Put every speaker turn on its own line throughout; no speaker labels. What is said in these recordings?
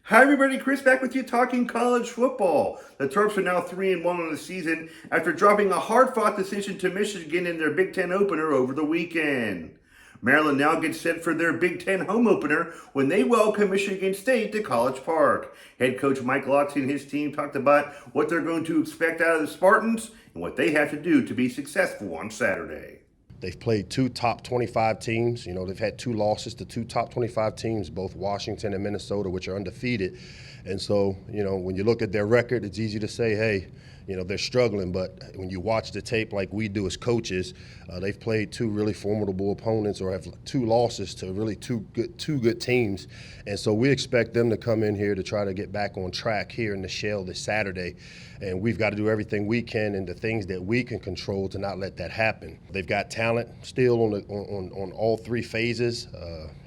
Hi everybody, Chris back with you talking college football. The Terps are now 3-1 on the season after dropping a hard-fought decision to Michigan in their Big Ten opener over the weekend. Maryland now gets set for their Big Ten home opener when they welcome Michigan State to College Park. Head coach Mike Locksley and his team talked about what they're going to expect out of the Spartans and what they have to do to be successful on Saturday.
They've played two top 25 teams. They've had two losses to two top 25 teams, both Washington and Minnesota, which are undefeated. And so, when you look at their record, it's easy to say, hey, they're struggling. But when you watch the tape like we do as coaches, they've played two really formidable opponents or have two losses to really two good teams. And so we expect them to come in here to try to get back on track here in the Shell this Saturday. And we've got to do everything we can and the things that we can control to not let that happen. They've got talent still on all three phases.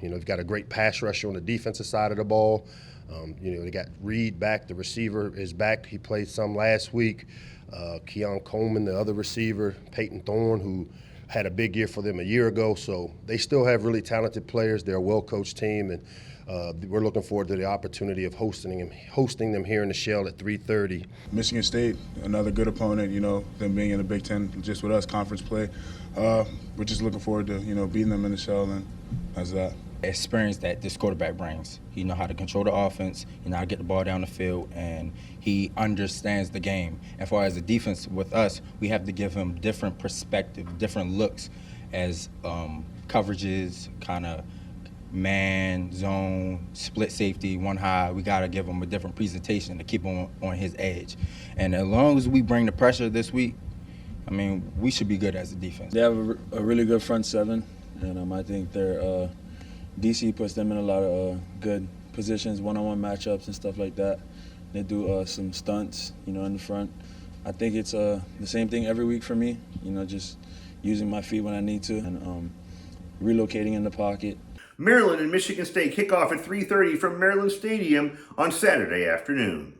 They've got a great pass rusher on the defensive side of the ball. They got Reed back. The receiver is back. He played some last week. Keon Coleman, the other receiver, Peyton Thorne, who had a big year for them a year ago. So they still have really talented players. They're a well-coached team, and we're looking forward to the opportunity of hosting them here in the Shell at 3:30.
Michigan State, another good opponent. Them being in the Big Ten, just with us, conference play. We're just looking forward to beating them in the Shell, and that's that.
Experience that this quarterback brings. He knows how to control the offense, he knows how to get the ball down the field, and he understands the game. And for as a defense with us, we have to give him different perspective, different looks as coverages, kind of man, zone, split safety, one high. We got to give him a different presentation to keep him on his edge. And as long as we bring the pressure this week, we should be good as a defense.
They have a really good front seven, and I think they're DC puts them in a lot of good positions, one-on-one matchups and stuff like that. They do some stunts, in the front. I think it's the same thing every week for me, just using my feet when I need to and relocating in the pocket.
Maryland and Michigan State kick off at 3:30 from Maryland Stadium on Saturday afternoon.